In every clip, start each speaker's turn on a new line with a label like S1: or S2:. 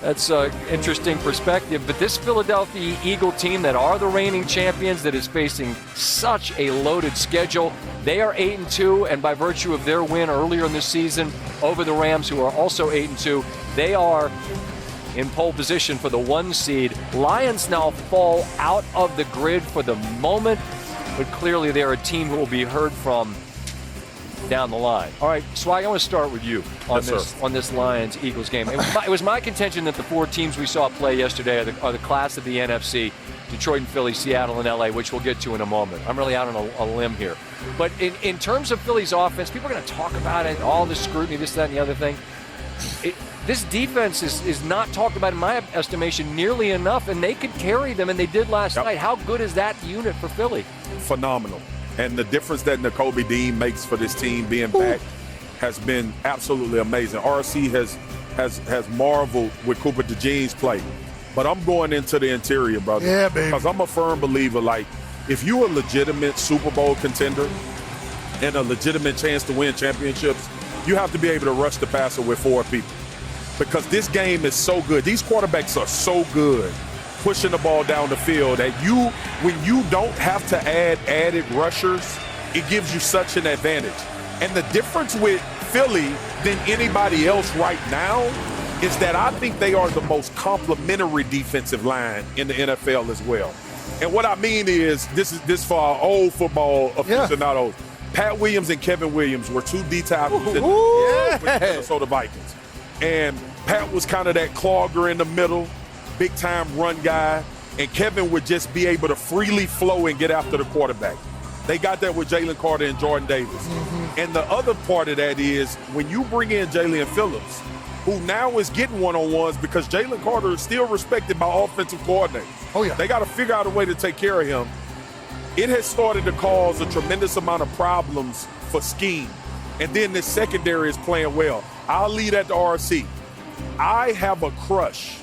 S1: That's an interesting perspective. But this Philadelphia Eagle team that are the reigning champions, that is facing such a loaded schedule, they are 8-2, and by virtue of their win earlier in the season over the Rams, who are also 8-2, they are in pole position for the 1 seed. Lions now fall out of the grid for the moment, but clearly they're a team who will be heard from down the line. All right, Swag, I want to start with you on this Lions-Eagles game. It was my contention that the 4 teams we saw play yesterday are the class of the NFC, Detroit and Philly, Seattle and LA, which we'll get to in a moment. I'm really out on a limb here. But in terms of Philly's offense, people are going to talk about it, all the scrutiny, this, that, and the other thing. This defense is not talked about, in my estimation, nearly enough, and they could carry them, and they did last night. How good is that unit for Philly?
S2: Phenomenal. And the difference that Nakobe Dean makes for this team being back has been absolutely amazing. RC has marveled with Cooper DeJean's play. But I'm going into the interior, brother.
S3: Yeah, baby.
S2: Because I'm a firm believer, like, if you're a legitimate Super Bowl contender and a legitimate chance to win championships, you have to be able to rush the passer with 4 people. Because this game is so good. These quarterbacks are so good pushing the ball down the field that when you don't have to add added rushers, it gives you such an advantage. And the difference with Philly than anybody else right now is that I think they are the most complementary defensive line in the NFL as well. And what I mean is, this for our old football aficionados. Yeah. Pat Williams and Kevin Williams were 2 D tackles with the Minnesota Vikings. And Pat was kind of that clogger in the middle, big-time run guy, and Kevin would just be able to freely flow and get after the quarterback. They got that with Jalen Carter and Jordan Davis. Mm-hmm. And the other part of that is when you bring in Jalen Phillips, who now is getting one-on-ones because Jalen Carter is still respected by offensive coordinators. Oh, yeah. They got to figure out a way to take care of him. It has started to cause a tremendous amount of problems for scheme. And then the secondary is playing well. I'll lead at the RC. I have a crush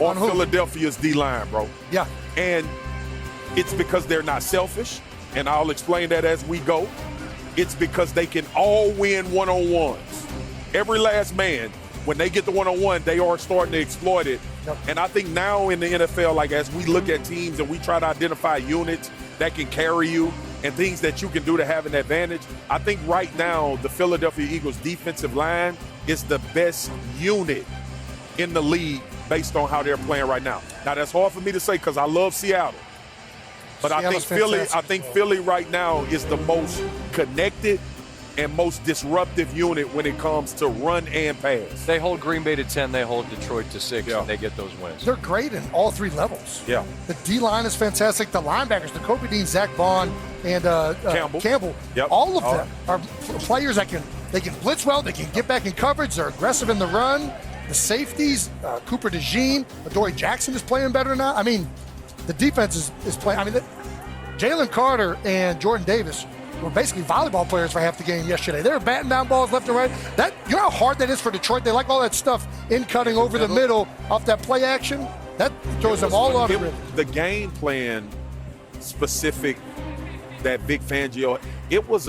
S2: on Philadelphia's D-line, bro. Yeah. And it's because they're not selfish, and I'll explain that as we go. It's because they can all win one-on-ones. Every last man, when they get the one-on-one, they are starting to exploit it. Yep. And I think now in the NFL, like as we look at teams and we try to identify units that can carry you and things that you can do to have an advantage, I think right now the Philadelphia Eagles defensive line is the best unit in the league based on how they're playing right now. Now that's hard for me to say because I love Seattle. But I think Philly right now is the most connected and most disruptive unit when it comes to run and pass.
S1: They hold Green Bay to 10, they hold Detroit to 6, and they get those wins.
S3: They're great in all 3 levels.
S2: Yeah.
S3: The D-line is fantastic. The linebackers, Nakobe Dean, Zach Bond, and Campbell.
S2: Yep.
S3: All of them are players that can blitz well, they can get back in coverage, they're aggressive in the run. The safeties, Cooper DeJean, Adoree Jackson is playing better now. I mean, the defense is playing. I mean, Jalen Carter and Jordan Davis were basically volleyball players for half the game yesterday. They were batting down balls left and right. You know how hard that is for Detroit? They like all that stuff in cutting over the middle off that play action. That throws them all out of it.
S2: The game plan specific that Vic Fangio, it was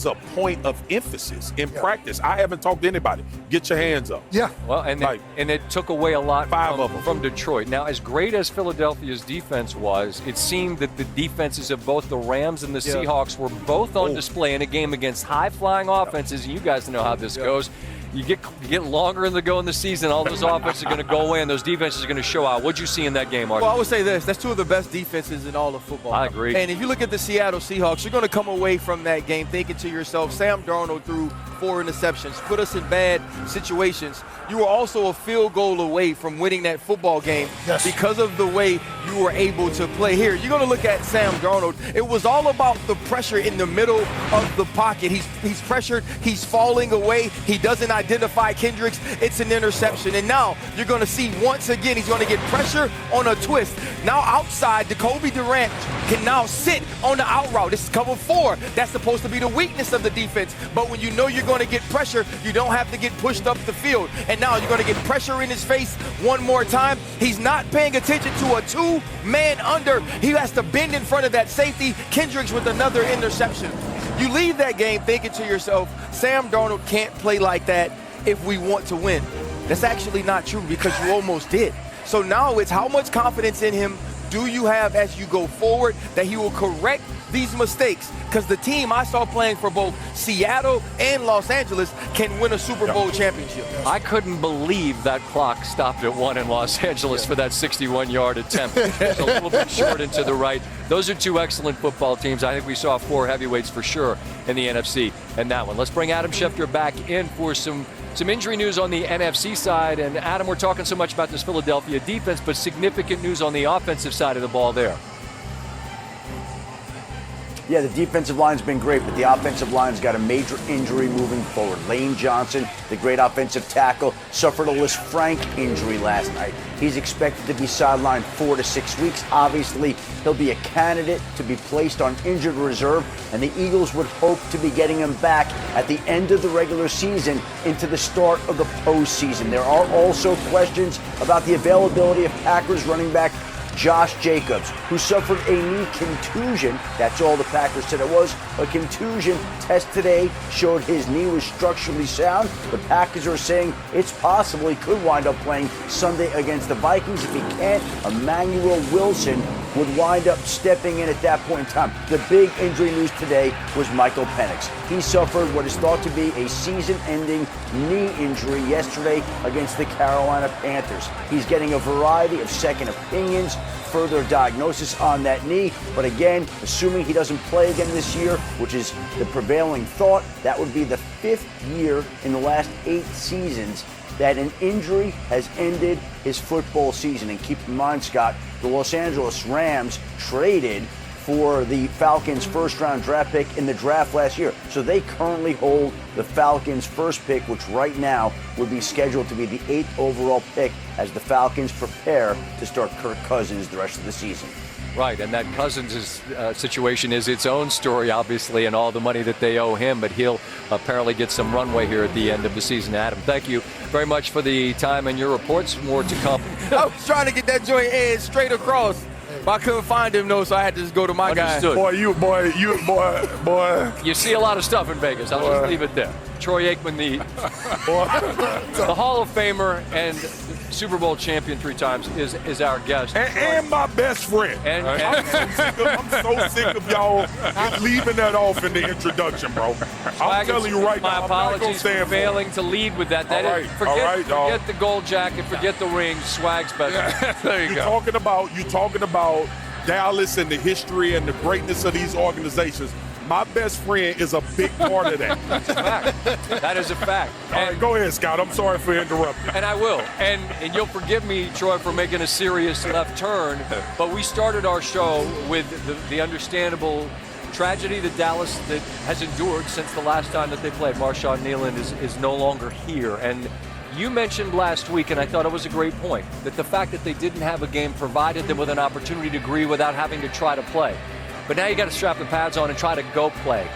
S2: a point of emphasis in practice. I haven't talked to anybody. Get your hands up.
S3: Yeah.
S1: Well, and it took away a lot from Detroit. Now, as great as Philadelphia's defense was, it seemed that the defenses of both the Rams and the Seahawks were both on display in a game against high-flying offenses. And you guys know how this goes. You get longer in the season, all those offenses are going to go away, and those defenses are going to show out. What'd you see in that game, Mark?
S4: Well, I would say this. That's 2 of the best defenses in all of football.
S1: I agree.
S4: And if you look at the Seattle Seahawks, you're going to come away from that game thinking to yourself, Sam Darnold threw 4 interceptions, put us in bad situations. You were also a field goal away from winning that football game because of the way you were able to play. Here, you're going to look at Sam Darnold. It was all about the pressure in the middle of the pocket. He's pressured. He's falling away. He doesn't identify Kendricks. It's an interception. And now you're going to see once again he's going to get pressure on a twist. Now outside, Jacoby Durant can now sit on the out route. This is cover 4. That's supposed to be the weakness of the defense. But when you know you're going to get pressure, you don't have to get pushed up the field. And now you're going to get pressure in his face one more time. He's not paying attention to a 2-man under. He has to bend in front of that safety. Kendricks with another interception. You leave that game thinking to yourself, Sam Darnold can't play like that if we want to win. That's actually not true because you almost did. So now it's how much confidence in him do you have as you go forward that he will correct these mistakes? Because the team I saw playing for both Seattle and Los Angeles can win a Super Bowl championship.
S1: I couldn't believe that clock stopped at 1 in Los Angeles for that 61-yard attempt. It's a little bit short and to the right. Those are two excellent football teams. I think we saw 4 heavyweights for sure in the NFC and that one. Let's bring Adam Schefter back in for some injury news on the NFC side. And Adam, we're talking so much about this Philadelphia defense, but significant news on the offensive side of the ball there.
S5: Yeah, the defensive line's been great, but the offensive line's got a major injury moving forward. Lane Johnson, the great offensive tackle, suffered a Lis Frank injury last night. He's expected to be sidelined 4 to 6 weeks. Obviously, he'll be a candidate to be placed on injured reserve, and the Eagles would hope to be getting him back at the end of the regular season into the start of the postseason. There are also questions about the availability of Packers running back Josh Jacobs, who suffered a knee contusion. That's all the Packers said it was. A contusion test today showed his knee was structurally sound. The Packers are saying it's possible he could wind up playing Sunday against the Vikings. If he can't, Emmanuel Wilson would wind up stepping in at that point in time. The big injury news today was Michael Penix. He suffered what is thought to be a season-ending knee injury yesterday against the Carolina Panthers. He's getting a variety of second opinions, further diagnosis on that knee. But again, assuming he doesn't play again this year, which is the prevailing thought, that would be the 5th year in the last 8 seasons that an injury has ended his football season. And keep in mind, Scott, the Los Angeles Rams traded for the Falcons' first-round draft pick in the draft last year. So they currently hold the Falcons' first pick, which right now would be scheduled to be the 8th overall pick as the Falcons prepare to start Kirk Cousins the rest of the season.
S1: Right, and that Cousins' situation is its own story, obviously, and all the money that they owe him, but he'll apparently get some runway here at the end of the season. Adam, thank you very much for the time and your reports. More to come.
S4: I was trying to get that joint edge straight across, but I couldn't find him, though, so I had to just go to my guy.
S2: Boy.
S1: You see a lot of stuff in Vegas. I'll just leave it there. Troy Aikman, the Hall of Famer and Super Bowl champion 3 times, is our guest.
S2: And my best friend. I'm so sick of y'all leaving that off in the introduction, bro. I'm telling you right now,
S1: my apologies for failing to lead with that. Forget the gold jacket, forget the ring. Swag's better. There you go.
S2: You're talking about Dallas and the history and the greatness of these organizations. My best friend is a big part of that.
S1: That's a fact. That is a fact.
S2: All right, go ahead, Scott. I'm sorry for interrupting.
S1: And I will. And you'll forgive me, Troy, for making a serious left turn. But we started our show with the understandable tragedy that Dallas that has endured since the last time that they played. Marshawn Nealon is no longer here. And you mentioned last week, and I thought it was a great point, that the fact that they didn't have a game provided them with an opportunity to agree without having to try to play. But now you got to strap the pads on and try to go play.